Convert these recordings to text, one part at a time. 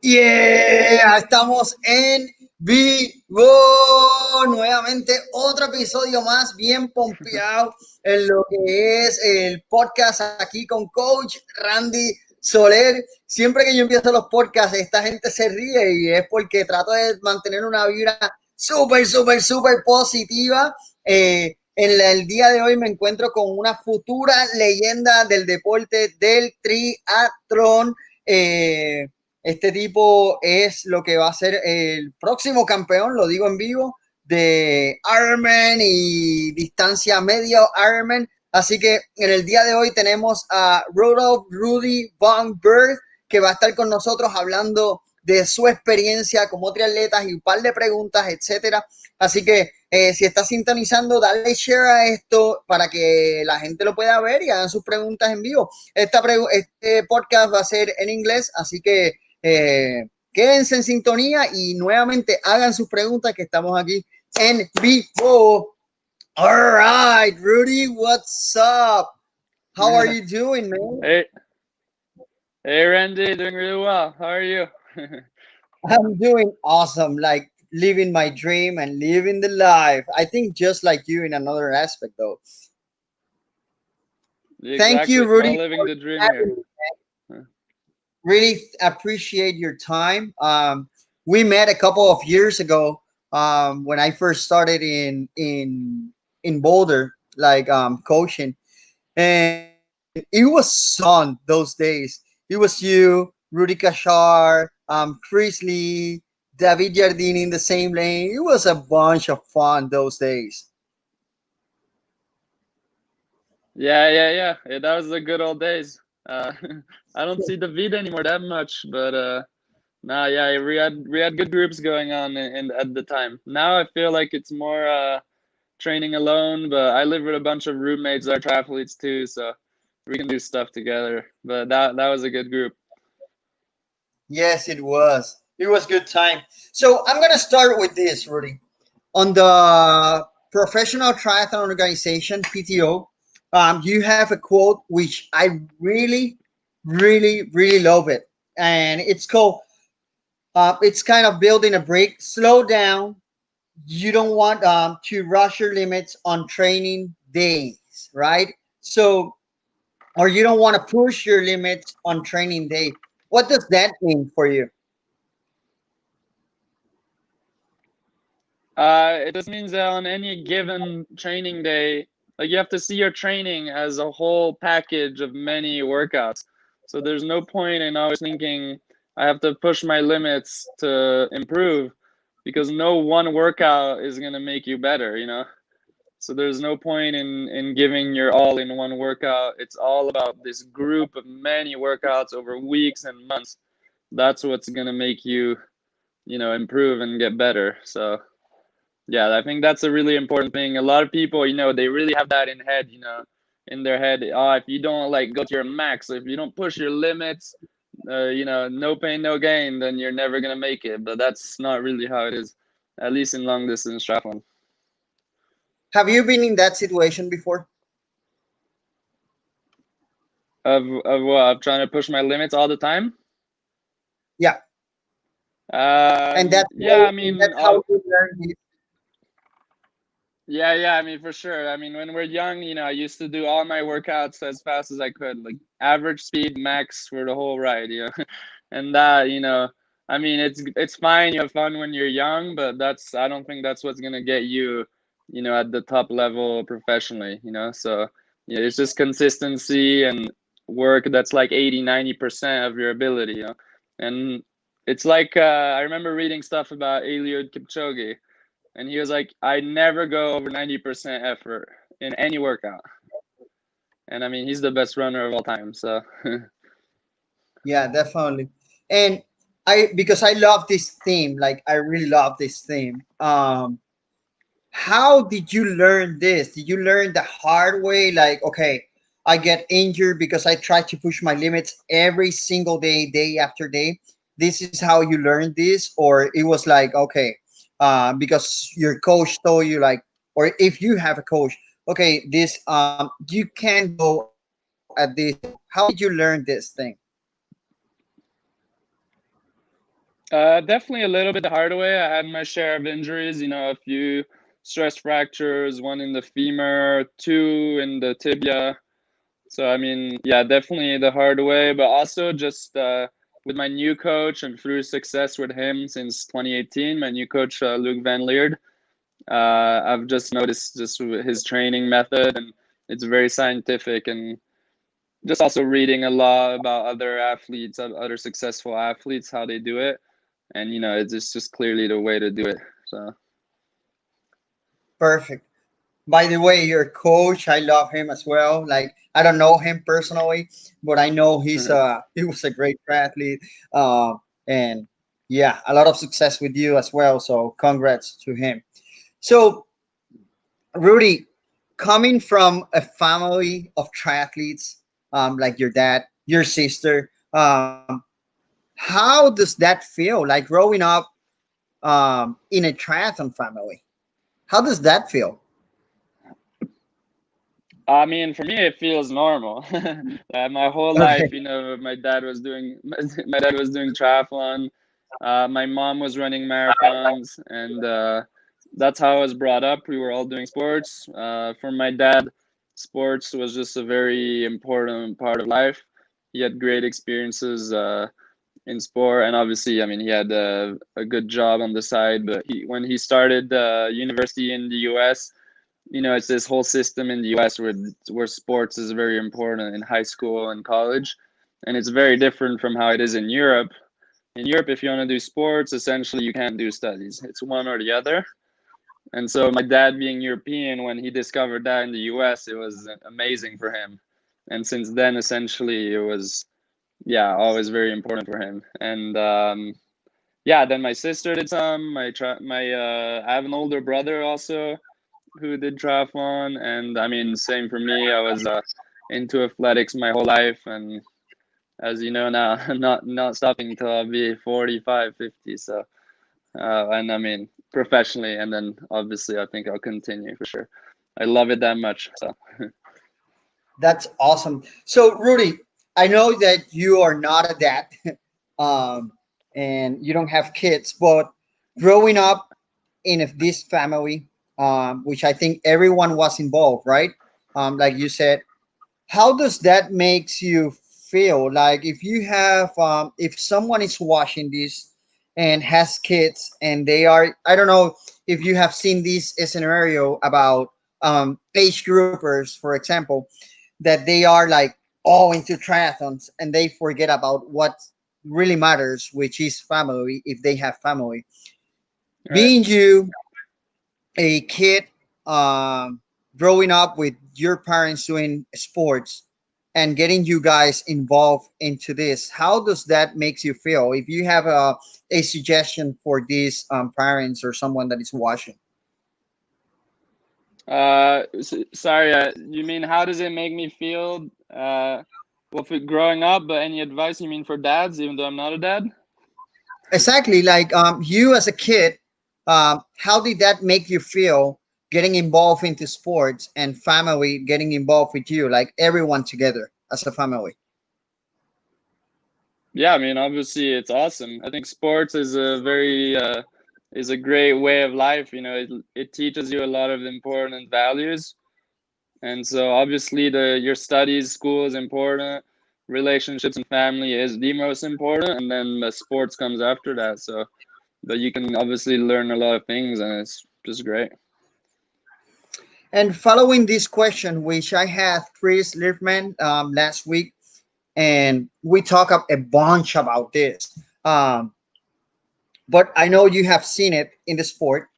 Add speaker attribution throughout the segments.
Speaker 1: Yeah, estamos en vivo nuevamente, otro episodio más, bien pompeado en lo que es el podcast aquí con Coach Randy Soler. Siempre que yo empiezo los podcasts, esta gente se ríe y es porque trato de mantener una vibra súper positiva. El día de hoy me encuentro con una futura leyenda del deporte del triatlón. Este tipo es lo que va a ser el próximo campeón, lo digo en vivo, de Ironman y distancia medio Ironman. Así que en el día de hoy tenemos a Rudy von BERG, que va a estar con nosotros hablando de su experiencia como triatletas y un par de preguntas, etcétera. Así que si estás sintonizando, dale share a esto para que la gente lo pueda ver y hagan sus preguntas en vivo. Este podcast va a ser en inglés, así que quédense en sintonía y nuevamente hagan sus preguntas que estamos aquí en vivo. All right, Rudy, what's up? How are you doing, man?
Speaker 2: Hey, hey, Randy, doing really well. How are you?
Speaker 1: I'm doing awesome, like living my dream and living the life. I think just like you in another aspect, though. Thank you,
Speaker 2: Exactly,
Speaker 1: Rudy,
Speaker 2: all living
Speaker 1: for
Speaker 2: the dream
Speaker 1: having
Speaker 2: here.
Speaker 1: me. Really appreciate your time. We met a couple of years ago when I first started in Boulder, like coaching, and it was fun those days. It was you, Rudy Kashar, Chris Lee, David Jardine in the same lane. It was a bunch of fun those days.
Speaker 2: Yeah. That was the good old days. Uh, I don't see David anymore that much, but nah, yeah, we had good groups going on at the time. Now I feel like it's more training alone, but I live with a bunch of roommates that are triathletes too, so we can do stuff together. But that was a good group.
Speaker 1: Yes, it was. It was good time. So I'm gonna start with this, Rudy. On the Professional Triathlon Organization (PTO), you have a quote which I really love it, and it's called. It's kind of building a break. Slow down. You don't want to rush your limits on training days, right? So, or you don't want to push your limits on training day. What does that mean for you?
Speaker 2: It just means that on any given training day, like you have to see your training as a whole package of many workouts. So there's no point in always thinking I have to push my limits to improve because no one workout is going to make you better, you know? So there's no point in giving your all in one workout. It's all about this group of many workouts over weeks and months. That's what's going to make you, improve and get better. So yeah, I think that's a really important thing. A lot of people, they really have that in their head. Oh, if you don't like go to your max, if you don't push your limits, no pain, no gain, then you're never gonna make it. But that's not really how it is, at least in long distance triathlon.
Speaker 1: Have you been in that situation before?
Speaker 2: Of what? Of trying to push my limits all the time.
Speaker 1: Yeah, and that's
Speaker 2: Yeah,
Speaker 1: how
Speaker 2: I mean,
Speaker 1: that's how you learn it.
Speaker 2: yeah. I mean, for sure. I mean, when we're young, I used to do all my workouts as fast as I could, like average speed, max for the whole ride, and that, I mean, it's fine. You have fun when you're young, but I don't think that's what's gonna get you, at the top level professionally, So yeah, it's just consistency and work that's like 80-90% of your ability, And it's like I remember reading stuff about Eliud Kipchoge, and he was like, I never go over 90% effort in any workout. And I mean, he's the best runner of all time. So
Speaker 1: Yeah, definitely. And I because I love this theme, like I really love this theme. How did you learn this? Did you learn the hard way? Like, okay, I get injured because I try to push my limits every single day, day after day. This is how you learned this, or it was like, okay, because your coach told you, like, or if you have a coach, okay, this you can go at this level. How did you learn this thing?
Speaker 2: Definitely a little bit the hard way. I had my share of injuries, a few stress fractures, one in the femur, two in the tibia. So, I mean, yeah, definitely the hard way, but also just with my new coach and through success with him since 2018, my new coach, Luke Van Leerd, I've just noticed just his training method, and it's very scientific, and just also reading a lot about other athletes, other successful athletes, how they do it. And, it's just clearly the way to do it. So,
Speaker 1: Perfect. By the way, your coach, I love him as well. Like I don't know him personally, but I know he was a great triathlete. And yeah, a lot of success with you as well. So congrats to him. So Rudy, coming from a family of triathletes, like your dad, your sister, how does that feel? Like growing up in a triathlon family, how does that feel?
Speaker 2: I mean, for me, it feels normal. My whole life,
Speaker 1: Okay.
Speaker 2: my dad was doing triathlon. My mom was running marathons, and that's how I was brought up. We were all doing sports. For my dad, sports was just a very important part of life. He had great experiences in sport, and obviously, I mean, he had a good job on the side. But when he started university in the U.S., it's this whole system in the US where sports is very important in high school and college, and it's very different from how it is in Europe. In Europe, if you want to do sports, essentially you can't do studies. It's one or the other. And so my dad being European, when he discovered that in the US, it was amazing for him. And since then, essentially, it was, yeah, always very important for him. And yeah, then my sister did some. I have an older brother also who did triathlon, and I mean, same for me. I was into athletics my whole life, and as you know now, not stopping until I'll be 45, 50. So, and I mean, professionally, and then obviously, I think I'll continue for sure. I love it that much. So,
Speaker 1: That's awesome. So, Rudy, I know that you are not a dad, um, and you don't have kids, but growing up in this family, which I think everyone was involved, right? Like you said, how does that makes you feel? Like if you have, if someone is watching this and has kids, and they are, I don't know if you have seen this scenario about age groupers, for example, that they are like all into triathlons and they forget about what really matters, which is family, if they have family.
Speaker 2: right.
Speaker 1: Being you a kid, um, growing up with your parents doing sports and getting you guys involved into this, how does that makes you feel? If you have a suggestion for these parents or someone that is watching.
Speaker 2: Sorry. You mean how does it make me feel? Well, for growing up, but any advice you mean for dads, even though I'm not a dad?
Speaker 1: Exactly, like you as a kid, how did that make you feel getting involved into sports and family getting involved with you, like everyone together as a family?
Speaker 2: Yeah, I mean, obviously it's awesome. I think sports is a great way of life. It teaches you a lot of important values, and so obviously the your studies, school is important. Relationships and family is the most important, and then the sports comes after that. So, but you can obviously learn a lot of things, and it's just great.
Speaker 1: And following this question, which I had Chris Liefman last week, and we talk up a bunch about this. But I know you have seen it in the sport,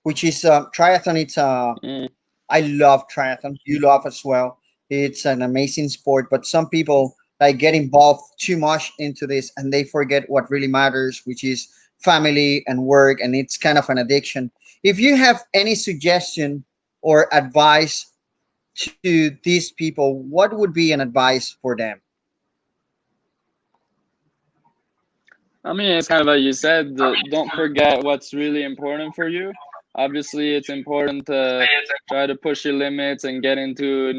Speaker 1: which is triathlon. It's
Speaker 2: Mm.
Speaker 1: I love triathlon. You love as well. It's an amazing sport, but some people like get involved too much into this and they forget what really matters, which is family and work, and it's kind of an addiction. If you have any suggestion or advice to these people, what would be an advice for them?
Speaker 2: I mean, it's kind of like you said, don't forget what's really important for you. Obviously, it's important to try to push your limits and get into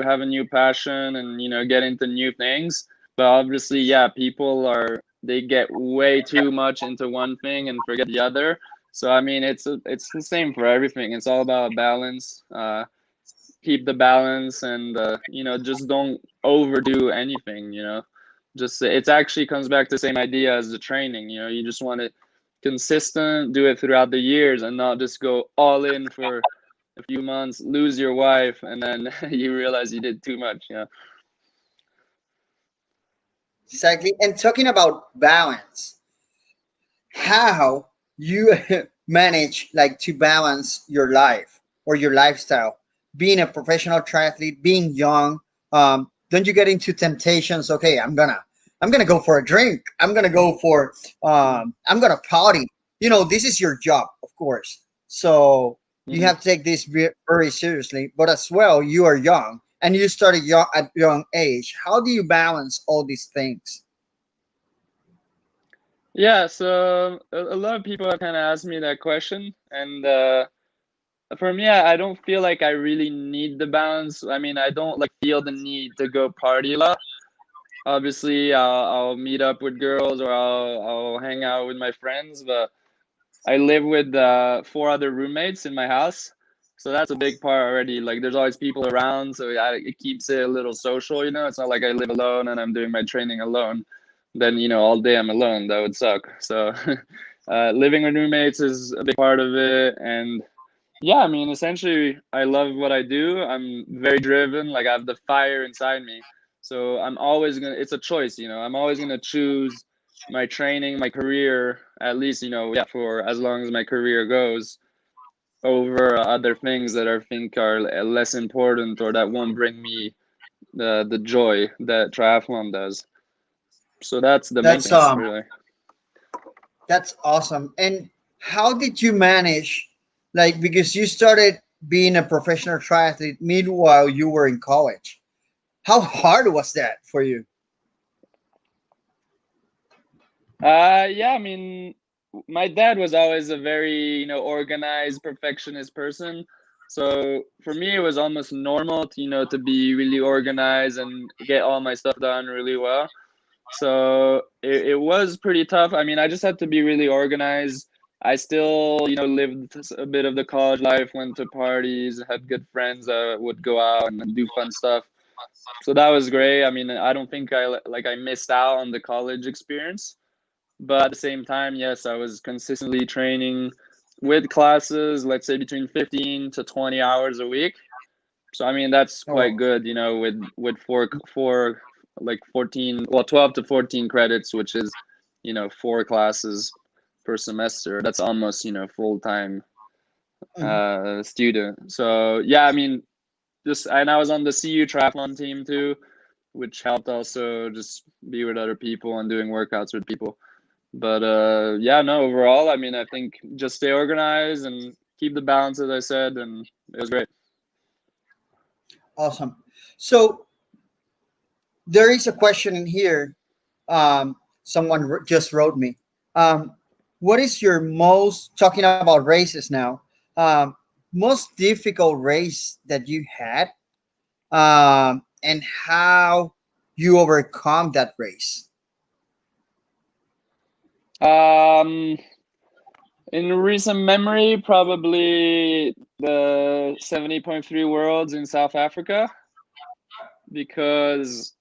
Speaker 2: have a new passion and, get into new things. But obviously, yeah, people are they get way too much into one thing and forget the other. So I mean, it's the same for everything. It's all about balance. Keep the balance, and just don't overdo anything. Just it actually comes back to the same idea as the training. You just want it consistent, do it throughout the years, and not just go all in for a few months, lose your wife, and then you realize you did too much.
Speaker 1: Exactly. And talking about balance, how you manage like to balance your life or your lifestyle, being a professional triathlete, being young. Don't you get into temptations? Okay, I'm gonna go for a drink. I'm gonna go for I'm gonna party. This is your job, of course. So you
Speaker 2: Mm-hmm.
Speaker 1: have to take this very seriously. But as well, you are young and you started young at young age. How do you balance all these things?
Speaker 2: Yeah, so a lot of people have kind of asked me that question, and for me, I don't feel like I really need the balance. I mean, I don't like feel the need to go party a lot. Obviously, I'll meet up with girls, or I'll hang out with my friends, but I live with four other roommates in my house, so that's a big part already. Like, there's always people around, so it keeps it a little social. It's not like I live alone and I'm doing my training alone. Then all day I'm alone. That would suck. So, living with roommates is a big part of it, and yeah, I mean, essentially, I love what I do. I'm very driven. Like, I have the fire inside me. So I'm always gonna. It's a choice. I'm always gonna choose my training, my career, at least, yeah, for as long as my career goes, over other things that I think are less important or that won't bring me the joy that triathlon does. So that's the main
Speaker 1: That's
Speaker 2: thing, really.
Speaker 1: That's awesome. And how did you manage, like, because you started being a professional triathlete meanwhile you were in college? How hard was that for you?
Speaker 2: Yeah, I mean, my dad was always a very, organized, perfectionist person. So for me, it was almost normal to be really organized and get all my stuff done really well. So it was pretty tough. I mean, I just had to be really organized. I still, lived a bit of the college life, went to parties, had good friends that would go out and do fun stuff. So that was great. I mean, I don't think I missed out on the college experience, but at the same time, yes, I was consistently training with classes, let's say between 15 to 20 hours a week. So I mean, that's quite
Speaker 1: Oh,
Speaker 2: good, with four like 14, well, 12 to 14 credits, which is, four classes per semester. That's almost, full-time
Speaker 1: mhm.
Speaker 2: student. So yeah, I mean, and I was on the CU triathlon team too, which helped also just be with other people and doing workouts with people. But yeah, no, overall, I mean, I think just stay organized and keep the balance, as I said, and it was great.
Speaker 1: Awesome. So there is a question in here. Someone just wrote me. What is your most, talking about races now, most difficult race that you had, and how you overcome that race?
Speaker 2: Um, in recent memory, probably the 70.3 Worlds in South Africa, because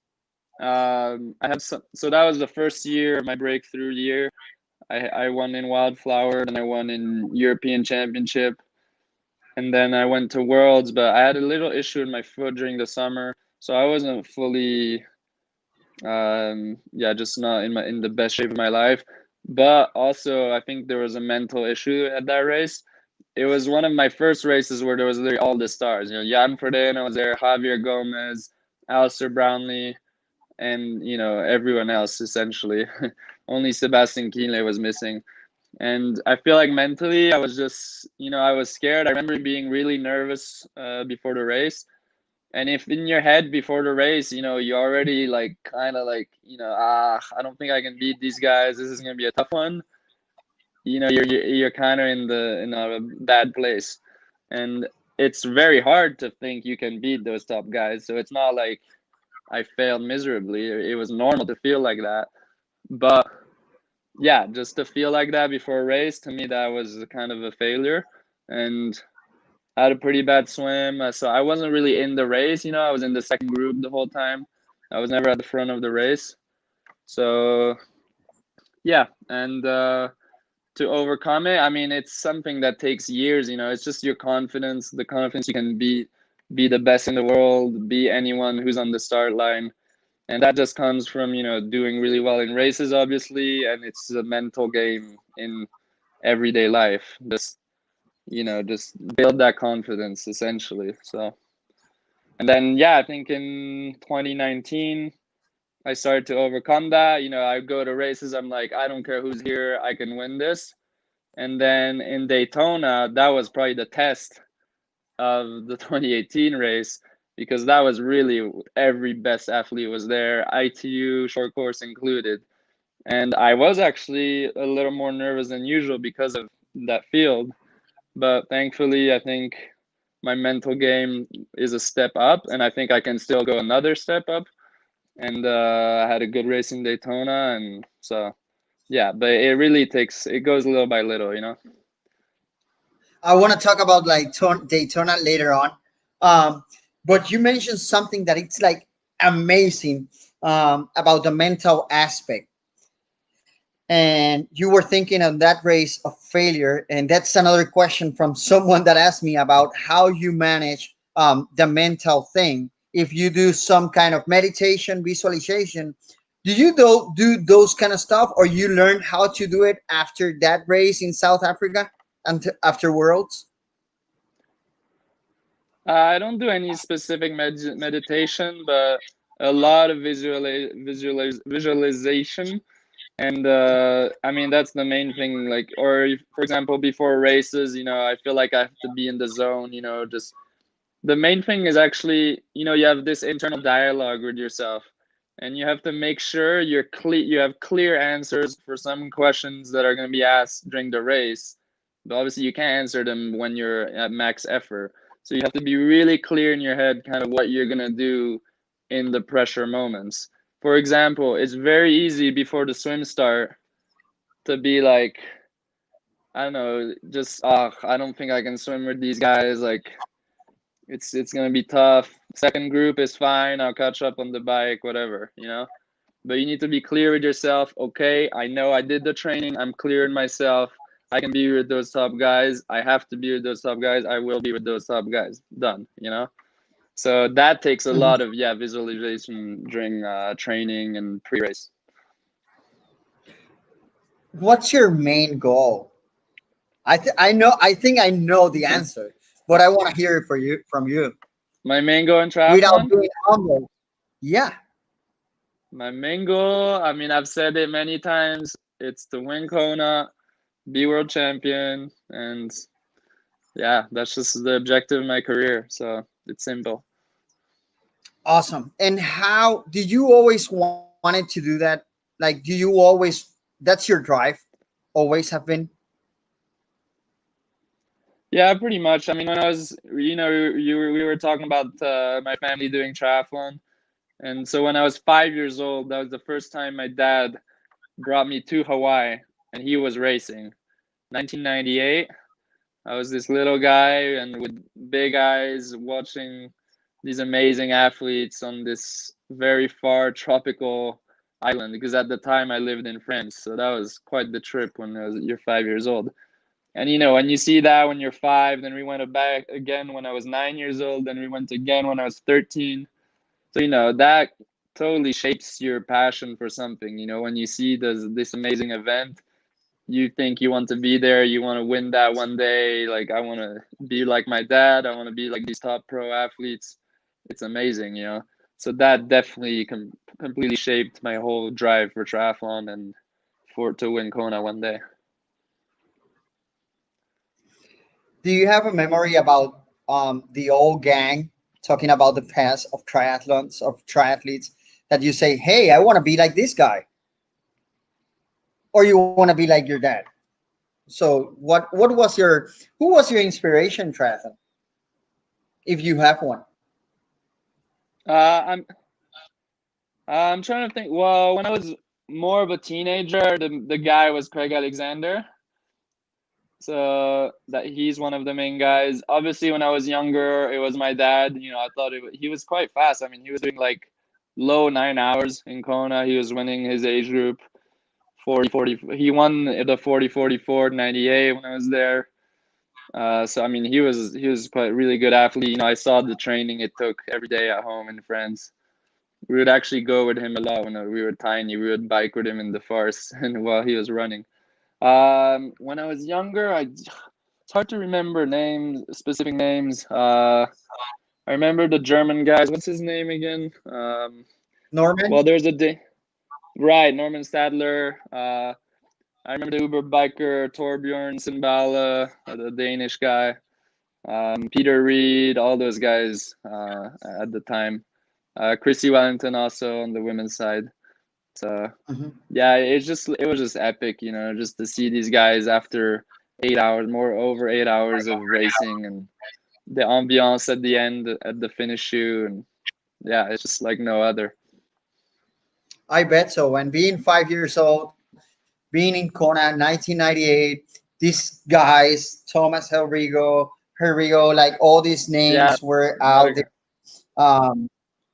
Speaker 2: I had so that was the first year, my breakthrough year. I won in Wildflower, and I won in European Championship, and then I went to Worlds, but I had a little issue in my foot during the summer, so I wasn't fully, yeah, just not in the best shape of my life. But also, I think there was a mental issue at that race. It was one of my first races where there was literally all the stars. Jan Frodeno was there, Javier Gomez, Alistair Brownlee, and everyone else essentially. Only Sebastian Kienle was missing. And I feel like mentally, I was just, I was scared. I remember being really nervous before the race. And if in your head before the race, you already like kind of like, I don't think I can beat these guys. This is gonna be a tough one. You're kind of in a bad place, and it's very hard to think you can beat those top guys. So it's not like I failed miserably. It was normal to feel like that, but yeah, just to feel like that before a race, to me, that was kind of a failure. And I had a pretty bad swim. So I wasn't really in the race, I was in the second group the whole time. I was never at the front of the race. So yeah, and to overcome it, I mean, it's something that takes years, it's just your confidence, the confidence you can be the best in the world, be anyone who's on the start line. And that just comes from, doing really well in races, obviously, and it's a mental game in everyday life. Just build that confidence essentially. So, and then, yeah, I think in 2019, I started to overcome that. I go to races, I'm like, I don't care who's here, I can win this. And then in Daytona, that was probably the test of the 2018 race, because that was really every best athlete was there, ITU, short course included. And I was actually a little more nervous than usual because of that field. But thankfully, I think my mental game is a step up, and I think I can still go another step up. And I had a good race in Daytona, and so yeah. But it goes little by little.
Speaker 1: I want to talk about like Daytona later on. Um, but you mentioned something that it's like amazing about the mental aspect. And you were thinking of that race of failure. And that's another question from someone that asked me about how you manage the mental thing. If you do some kind of meditation, visualization, do you do those kind of stuff, or you learn how to do it after that race in South Africa and after Worlds?
Speaker 2: I don't do any specific meditation, but a lot of visualization. And I mean, that's the main thing. Like, or for example, before races, I feel like I have to be in the zone. Just the main thing is actually, you have this internal dialogue with yourself, and you have to make sure you have clear answers for some questions that are going to be asked during the race. But obviously, you can't answer them when you're at max effort. So you have to be really clear in your head, kind of what you're going to do in the pressure moments. For example, it's very easy before the swim start to be like, I don't know, just, I don't think I can swim with these guys. Like, it's gonna be tough. Second group is fine. I'll catch up on the bike, whatever. But you need to be clear with yourself. Okay, I know I did the training. I'm clear in myself. I can be with those top guys. I have to be with those top guys. I will be with those top guys. Done. So that takes a
Speaker 1: Mhm.
Speaker 2: lot of visualization during training and pre-race.
Speaker 1: What's your main goal? I know, I think I know the answer, but I want to hear it from you
Speaker 2: My main goal in
Speaker 1: without
Speaker 2: triathlon.
Speaker 1: being humble. Yeah.
Speaker 2: My main goal. I mean, I've said it many times. It's to win Kona, be world champion, and yeah, that's just the objective of my career. So it's simple.
Speaker 1: Awesome. And how did you always wanted to do that? Like, do you always, that's your drive? Always have been?
Speaker 2: Yeah, pretty much. I mean, when I was, we were talking about my family doing triathlon, and so when I was 5 years old, that was the first time my dad brought me to Hawaii, and he was racing. 1998. I was this little guy and with big eyes watching these amazing athletes on this very far tropical island, because at the time I lived in France. So that was quite the trip when you're 5 years old. And when you see that when you're five, then we went back again when I was 9 years old, then we went again when I was 13. So that totally shapes your passion for something. When you see this amazing event, you think you want to be there, you want to win that one day. Like, I want to be like my dad, I want to be like these top pro athletes. It's amazing. So that definitely completely shaped my whole drive for triathlon and for to win Kona one day.
Speaker 1: Do you have a memory about the old gang talking about the past of triathlons, of triathletes, that you say, hey, I want to be like this guy, or you want to be like your dad? So what was your, who was your inspiration triathlon, if you have one?
Speaker 2: I'm trying to think. Well, when I was more of a teenager, the guy was Craig Alexander. So that he's one of the main guys. Obviously, when I was younger, it was my dad. I thought he was quite fast. I mean, he was doing like low 9 hours in Kona. He was winning his age group 40. He won the 40, 44, 98 when I was there. So I mean, he was quite a really good athlete. I saw the training it took every day at home in France. We would actually go with him a lot when we were tiny. We would bike with him in the forest and while he was running. When I was younger, it's hard to remember specific names. I remember the German guys. What's his name again?
Speaker 1: Norman?
Speaker 2: Well, there's right, Norman Stadler. I remember the Uber biker Torbjorn Simbala, the Danish guy. Peter Reed, all those guys at the time. Chrissy Wellington also on the women's side. So yeah, it was just epic, just to see these guys after 8 hours, over 8 hours of racing, and the ambiance at the end at the finish shoe, and yeah, it's just like no other.
Speaker 1: I bet so. And being 5 years old, being in Kona, 1998, these guys, Thomas Herrigo, like all these
Speaker 2: Yeah,
Speaker 1: names were out there.
Speaker 2: Berg.
Speaker 1: Um,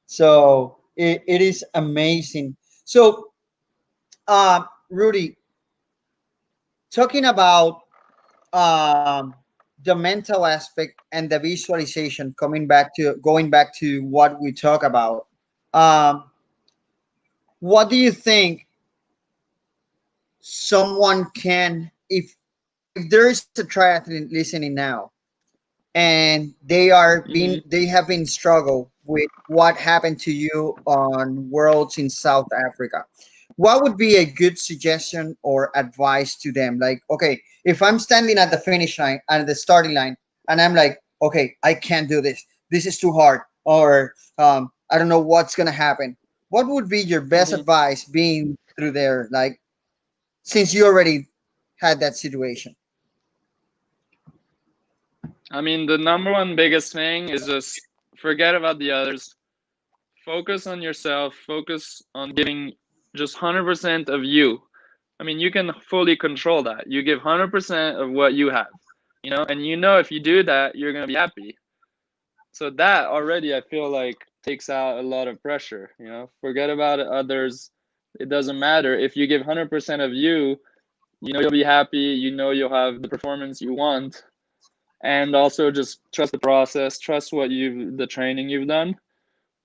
Speaker 1: so it is amazing. So, Rudy, talking about the mental aspect and the visualization, going back to what we talk about. Um, what do you think someone can, if there is a triathlete listening now and
Speaker 2: Mm-hmm.
Speaker 1: they have been struggle with what happened to you on worlds in South Africa, what would be a good suggestion or advice to them? Like, okay, if I'm standing at the finish line and the starting line and I'm like, okay, I can't do this is too hard, or I don't know what's gonna happen, what would be your best
Speaker 2: Mm-hmm.
Speaker 1: advice being through there, like, since you already had that situation?
Speaker 2: I mean, the number one biggest thing is just forget about the others. Focus on yourself. Focus on giving just 100% of you. I mean, you can fully control that. You give 100% of what you have, and if you do that, you're going to be happy. So that already, I feel like, takes out a lot of pressure. Forget about others. It doesn't matter. If you give 100% of you, you'll be happy. You'll have the performance you want. And also just trust the process, trust the training you've done.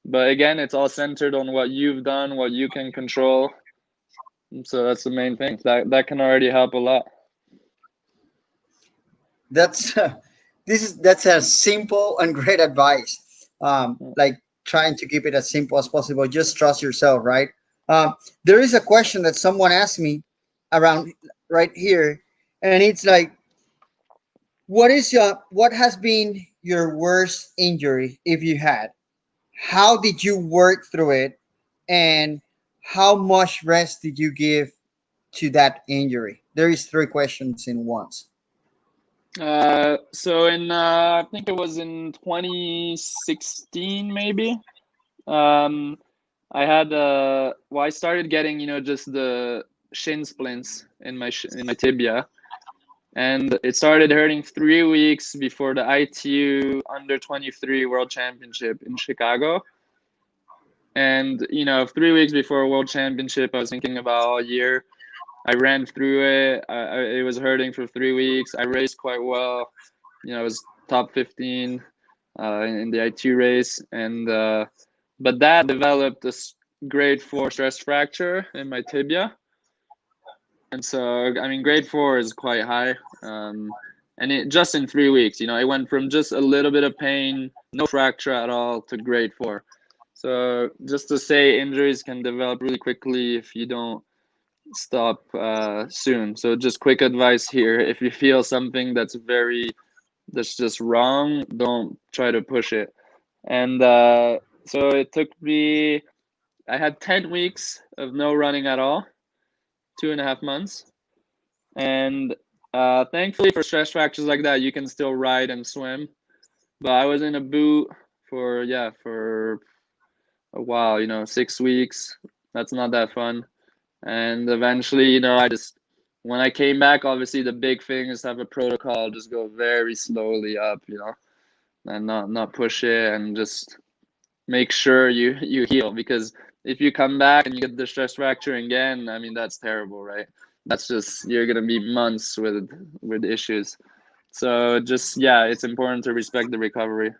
Speaker 2: But again, it's all centered on what you've done, what you can control. So that's the main thing. That can already help a lot.
Speaker 1: That's that's a simple and great advice. Like, trying to keep it as simple as possible. Just trust yourself, right? There is a question that someone asked me around right here, and it's like, what has been your worst injury if you had? How did you work through it, and how much rest did you give to that injury? There is three questions in once.
Speaker 2: So I think it was in 2016, maybe. Um, I started getting, just the shin splints in my tibia, and it started hurting 3 weeks before the ITU Under 23 World Championship in Chicago. And 3 weeks before World Championship, I was thinking about all year. I ran through it. It was hurting for 3 weeks. I raced quite well. I was top 15 in the ITU race, and but that developed a grade 4 stress fracture in my tibia. And so, I mean, grade 4 is quite high. And it just in 3 weeks, it went from just a little bit of pain, no fracture at all, to grade 4. So just to say, injuries can develop really quickly if you don't stop soon. So just quick advice here: if you feel something that's just wrong, don't try to push it. And so it took me. I had 10 weeks of no running at all, 2.5 months. And thankfully for stress fractures like that, you can still ride and swim. But I was in a boot for a while, 6 weeks. That's not that fun. And eventually, you know, when I came back, obviously the big thing is to have a protocol, just go very slowly up, you know, and not push it, and just make sure you heal, because if you come back and you get the stress fracture again, I mean, that's terrible, right? That's just, you're gonna be months with issues. So just, yeah, it's important to respect the recovery.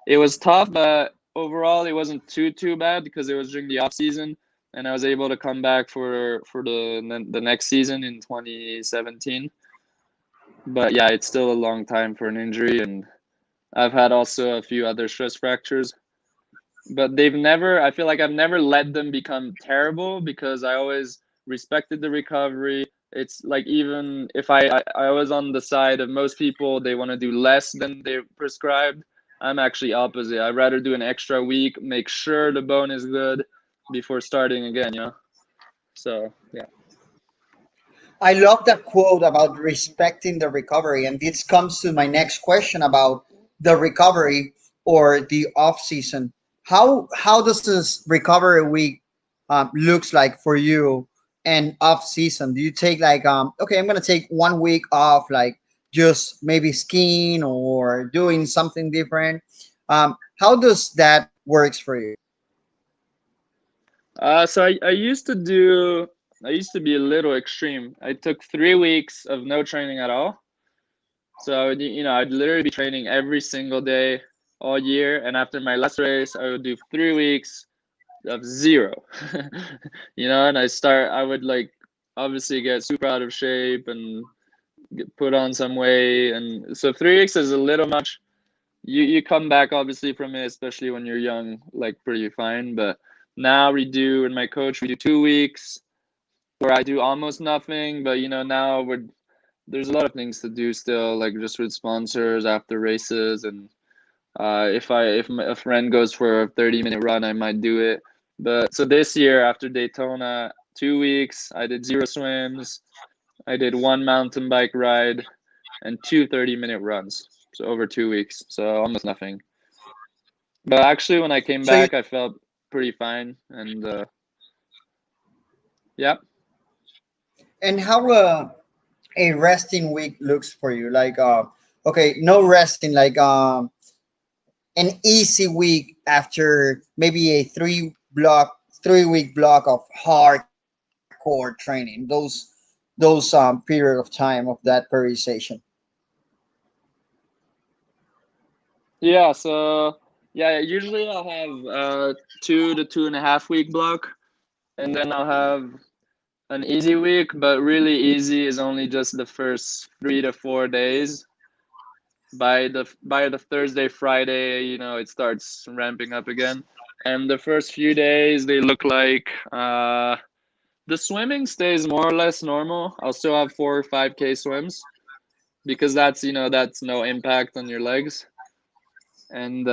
Speaker 2: It was tough, but overall it wasn't too bad because it was during the off season, and I was able to come back for the next season in 2017. But yeah, it's still a long time for an injury, and I've had also a few other stress fractures, but I feel like I've never let them become terrible because I always respected the recovery. It's like, even if I was on the side of most people, they want to do less than they prescribed. I'm actually opposite. I'd rather do an extra week, make sure the bone is good before starting again, you know? So, yeah.
Speaker 1: I love that quote about respecting the recovery, and this comes to my next question about the recovery or the off season. How does this recovery week looks like for you and off season? Do you take like okay, I'm gonna take 1 week off, like just maybe skiing or doing something different? How does that works for you?
Speaker 2: So I used to be a little extreme. I took 3 weeks of no training at all. So, you know, I'd literally be training every single day all year. And after my last race, I would do 3 weeks of zero, you know, and I would like obviously get super out of shape and put on some weight. And so 3 weeks is a little much. You come back obviously from it, especially when you're young, like pretty fine. But now and my coach, we do 2 weeks where I do almost nothing. But, you know, now there's a lot of things to do still, like just with sponsors after races, and if a friend goes for a 30-minute run, I might do it. But so this year after Daytona, 2 weeks, I did zero swims, I did one mountain bike ride, and two 30-minute runs. So over 2 weeks, so almost nothing. But actually, when I came
Speaker 1: So you
Speaker 2: back, I felt pretty fine, and yeah.
Speaker 1: and how a resting week looks for you? Like okay, no resting, like an easy week after maybe a 3 week block of hardcore training, those period of time of that periodization.
Speaker 2: Yeah, so yeah, usually I'll have 2 to 2.5 week block, and then I'll have an easy week, but really easy is only just the first 3 to 4 days. By the Thursday, Friday, you know, it starts ramping up again. And the first few days they look like the swimming stays more or less normal. I'll still have 4 or 5K swims because that's no impact on your legs. And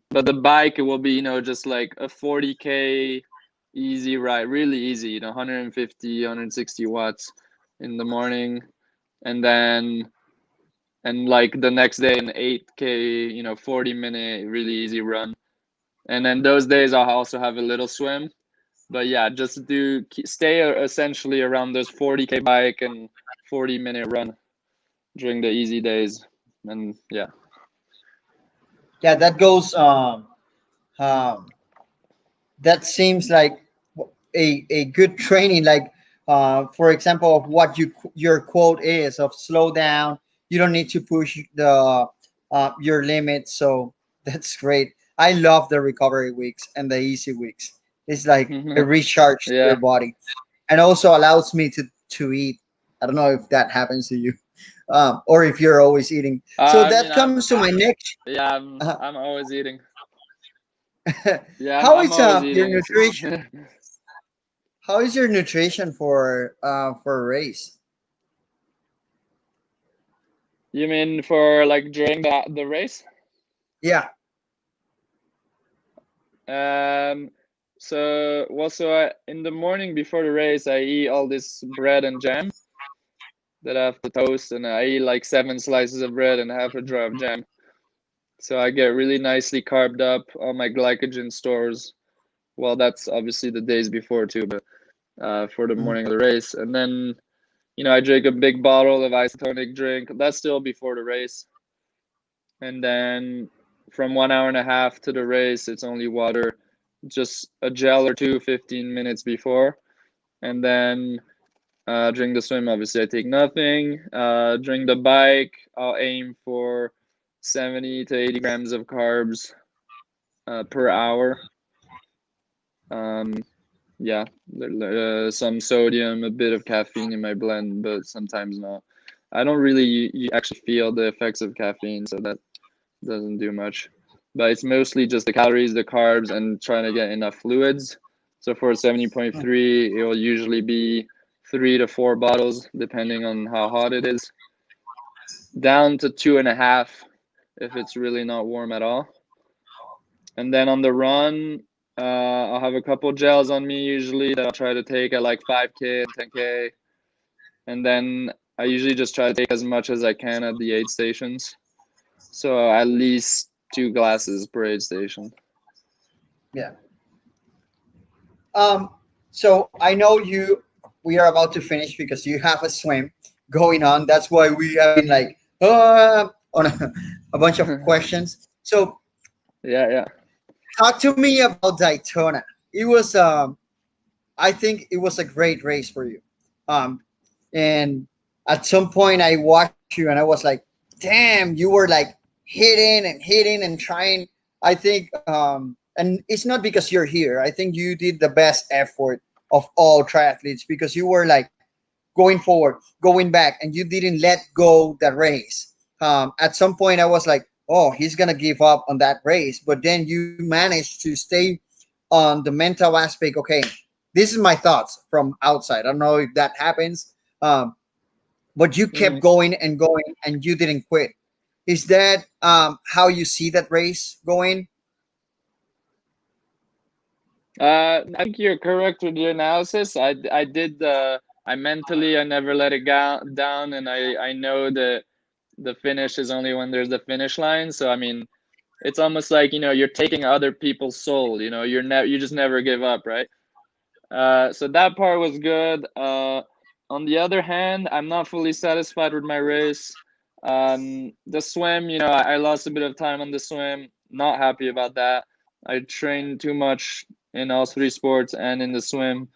Speaker 2: but the bike, it will be, just like a 40K easy ride, really easy, 150, 160 watts in the morning, and then and like the next day an 8K, 40-minute really easy run. And then those days I'll also have a little swim. But yeah, just stay essentially around those 40K bike and 40-minute run during the easy days. And yeah.
Speaker 1: Yeah, that goes. Um, that seems like a good training. Like for example, of what your quote is of slow down. You don't need to push the your limits. So that's great. I love the recovery weeks and the easy weeks. It's like a recharge to your
Speaker 2: Yeah.
Speaker 1: body, and also allows me to eat. I don't know if that happens to you, or if you're always eating. So
Speaker 2: I mean,
Speaker 1: that comes to my next.
Speaker 2: yeah,
Speaker 1: Uh,
Speaker 2: I'm always eating. Yeah,
Speaker 1: how
Speaker 2: I'm
Speaker 1: is
Speaker 2: always
Speaker 1: your
Speaker 2: eating.
Speaker 1: nutrition? How is your nutrition for a race?
Speaker 2: You mean for like during the race?
Speaker 1: Yeah.
Speaker 2: Um, in the morning before the race, I eat all this bread and jam that I have to toast, and I eat like 7 slices of bread and half a jar of jam. So I get really nicely carved up, all my glycogen stores, Well, that's obviously the days before too, but for the morning of the race. And then, I drink a big bottle of isotonic drink. That's still before the race. And then from 1 hour and a half to the race, it's only water, just a gel or two 15 minutes before. And then during the swim, obviously, I take nothing. During the bike, I'll aim for 70 to 80 grams of carbs per hour. Yeah, some sodium, a bit of caffeine in my blend, but sometimes not. I don't really actually feel the effects of caffeine, so that doesn't do much. But it's mostly just the calories, the carbs, and trying to get enough fluids. So for 70.3, it will usually be 3 to 4 bottles, depending on how hot it is. Down to 2.5 if it's really not warm at all. And then on the run, I'll have a couple gels on me usually that I'll try to take at like 5K and 10K. And then I usually just try to take as much as I can at the aid stations. So at least 2 glasses per aid station.
Speaker 1: Yeah. So I know we are about to finish because you have a swim going on. That's why we have been like on a bunch of questions. So
Speaker 2: Yeah.
Speaker 1: talk to me about Daytona. It was I think it was a great race for you. Um, and at some point I watched you and I was like, damn, you were like hitting and trying. I think, and it's not because you're here. I think you did the best effort of all triathletes because you were like going forward, going back, and you didn't let go that race. At some point, I was like, oh, he's gonna give up on that race, but then you managed to stay on the mental aspect. Okay, this is my thoughts from outside. I don't know if that happens, but you kept going and going, and you didn't quit. Is that how you see that race going?
Speaker 2: I think you're correct with your analysis. I did I mentally I never let it down, and I know that the finish is only when there's the finish line. So I mean, it's almost like you're taking other people's soul. You just never give up, right? So that part was good. On the other hand, I'm not fully satisfied with my race. The swim, I lost a bit of time on the swim. Not happy about that. I trained too much in all 3 sports and in the swim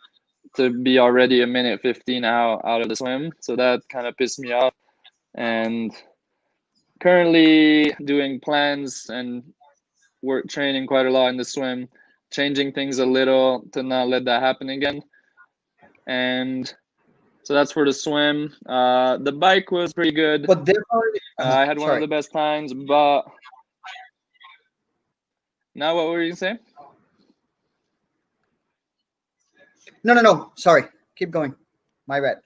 Speaker 2: to be already a minute 15 out of the swim. So that kind of pissed me off. And currently doing plans and work training quite a lot in the swim, changing things a little to not let that happen again. And so that's for the swim. The bike was pretty good.
Speaker 1: But definitely,
Speaker 2: I had one of the best times, but now what were you saying?
Speaker 1: No. Sorry, keep going. My bad.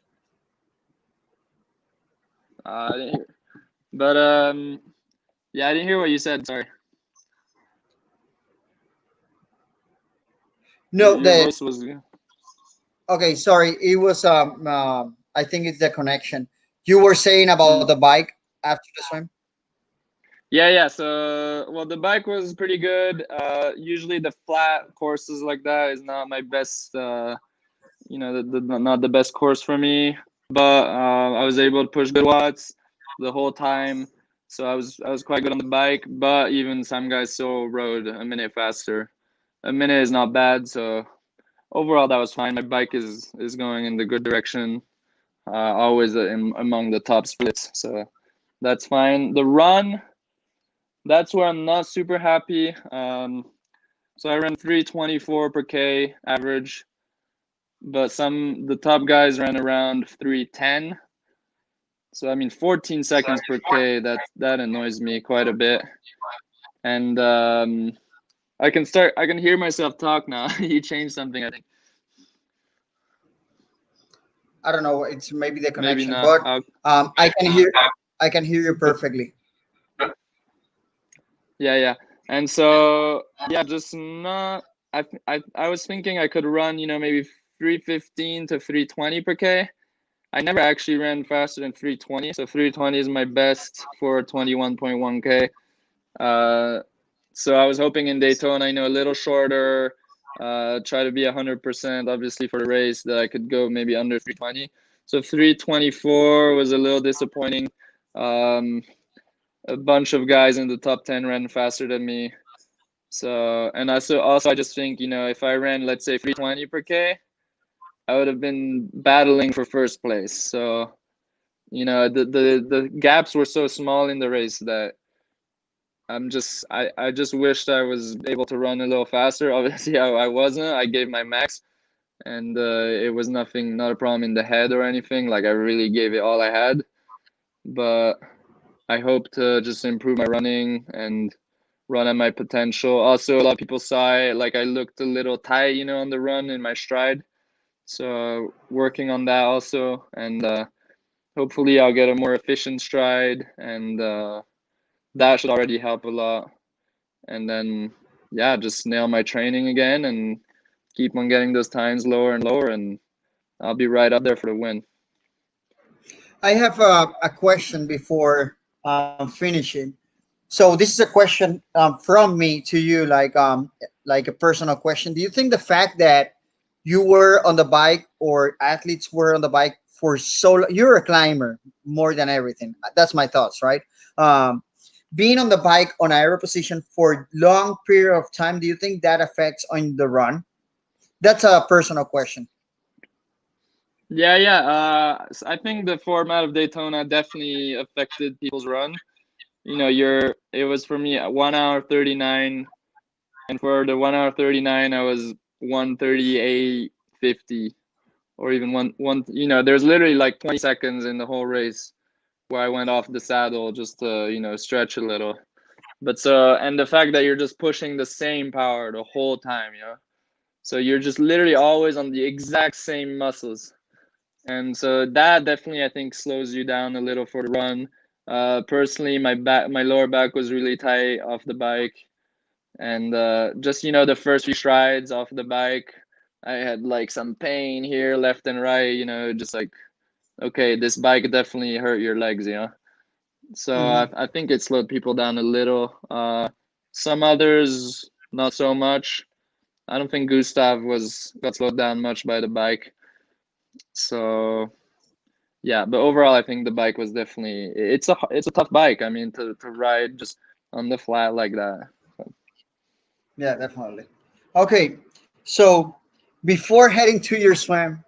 Speaker 2: I didn't hear. But yeah, I didn't hear what you said. Sorry.
Speaker 1: No,
Speaker 2: Your voice was.
Speaker 1: okay. Sorry, it was I think it's the connection. You were saying about the bike after the swim.
Speaker 2: Yeah. So, well, the bike was pretty good. Usually the flat courses like that is not my best. Not the best course for me. But I was able to push good watts the whole time, so I was quite good on the bike. But even some guys still rode a minute faster. A minute is not bad, so overall that was fine. My bike is going in the good direction. Always among the top splits, so that's fine. The run, that's where I'm not super happy. So I ran 324 per K average, but the top guys ran around 310. So I mean 14 seconds per K, that annoys me quite a bit. And I can hear myself talk now. You changed something, I think.
Speaker 1: I don't know. It's maybe the
Speaker 2: Maybe
Speaker 1: connection,
Speaker 2: not.
Speaker 1: but I can hear you perfectly.
Speaker 2: Yeah. And so yeah, just not. I was thinking I could run, maybe 315 to 320 per K. I never actually ran faster than 320, so 320 is my best for 21.1K. So I was hoping in Daytona, a little shorter, Try to be 100% obviously for the race that I could go maybe under 320. So 324 was a little disappointing. Um, a bunch of guys in the top 10 ran faster than me. So, and also I just think, if I ran, let's say 320 per K, I would have been battling for first place. So, the gaps were so small in the race that I just wished I was able to run a little faster. Obviously, I wasn't. I gave my max, and it was nothing, not a problem in the head or anything. Like I really gave it all I had, but I hope to just improve my running and run at my potential. Also, a lot of people saw it, like I looked a little tight, on the run in my stride. So working on that also, and hopefully I'll get a more efficient stride, and that should already help a lot. And then, yeah, just nail my training again and keep on getting those times lower and lower, and I'll be right up there for the win.
Speaker 1: I have a question before finishing. So this is a question from me to you, like a personal question. Do you think the fact that you were on the bike or athletes were on the bike for you're a climber more than everything. That's my thoughts, right? Um, Being on the bike on aero position for long period of time, do you think that affects on the run? That's a personal question.
Speaker 2: Yeah, yeah. I think the format of Daytona definitely affected people's run. It was for me 1 hour 39, and for the 1 hour 39, I was 1:38:50, or even one. There's literally like 20 seconds in the whole race where I went off the saddle just to stretch a little. But and the fact that you're just pushing the same power the whole time, so you're just literally always on the exact same muscles. And so that definitely I think slows you down a little for the run. Personally, my lower back was really tight off the bike, and just the first few strides off the bike, I had like some pain here, left and right. Just like, okay, this bike definitely hurt your legs. So
Speaker 1: Mhm.
Speaker 2: I think it slowed people down a little. Some others not so much. I don't think Gustav was got slowed down much by the bike. So yeah, but overall, I think the bike was definitely it's a tough bike. I mean, to ride just on the flat like that.
Speaker 1: Yeah, definitely. Okay, so before heading to your swim,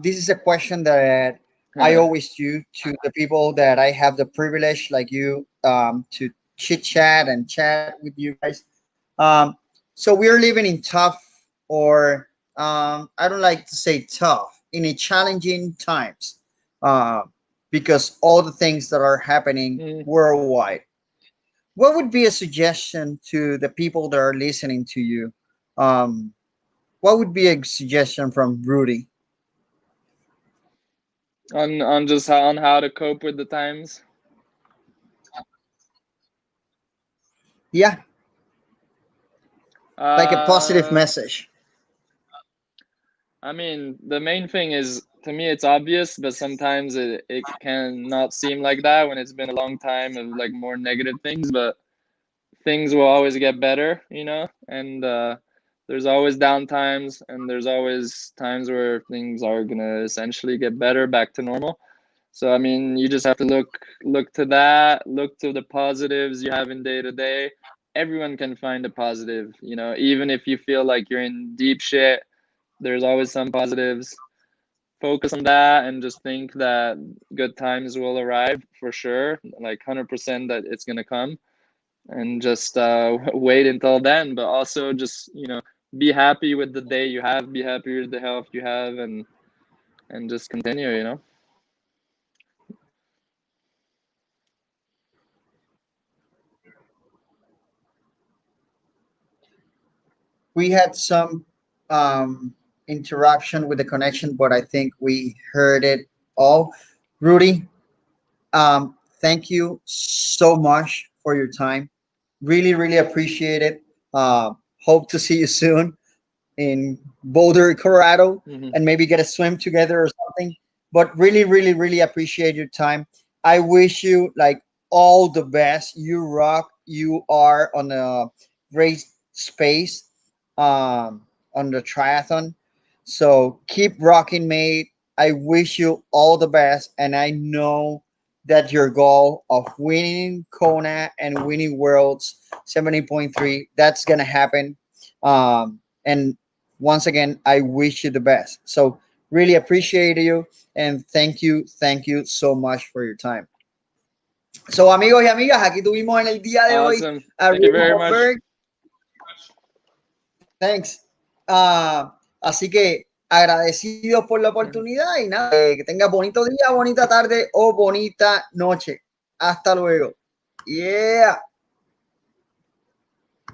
Speaker 1: this is a question that I always do to the people that I have the privilege, like you, to chit chat and chat with you guys. Um, so we are living in tough, or I don't like to say tough, in a challenging times, uh, because all the things that are happening
Speaker 2: Mm.
Speaker 1: worldwide. What would be a suggestion to the people that are listening to you? Um, what would be a suggestion from Rudy?
Speaker 2: On just on how to cope with the times.
Speaker 1: Yeah, like a positive
Speaker 2: Uh,
Speaker 1: message.
Speaker 2: I mean, the main thing is to me it's obvious, but sometimes it can not seem like that when it's been a long time of like more negative things. But things will always get better, and there's always down times, and there's always times where things are gonna essentially get better back to normal. So I mean, you just have to look to that, look to the positives you have in day to day. Everyone can find a positive, even if you feel like you're in deep shit, there's always some positives. Focus on that and just think that good times will arrive for sure, like 100% that it's gonna come, and just wait until then. But also just be happy with the day you have, be happy with the health you have, and just continue.
Speaker 1: We had some interruption with the connection, but I think we heard it all. Rudy, thank you so much for your time. Really, really appreciate it. Hope to see you soon in Boulder, Colorado,
Speaker 2: Hmm.
Speaker 1: and maybe get a swim together or something. But really, really, really appreciate your time. I wish you like all the best. You rock. You are on a great space. on the triathlon. So keep rocking, mate. I wish you all the best, and I know that your goal of winning Kona and winning Worlds 70.3, that's gonna happen. And once again, I wish you the best. So really appreciate you, and thank you so much for your time. So amigos y amigas, aquí tuvimos en el día de hoy
Speaker 2: Awesome.
Speaker 1: a
Speaker 2: Thank you
Speaker 1: Rudy
Speaker 2: very much.
Speaker 1: Berg. Thanks. Así que agradecidos por la oportunidad y nada, que tenga bonito día, bonita tarde o bonita noche. Hasta luego. Yeah.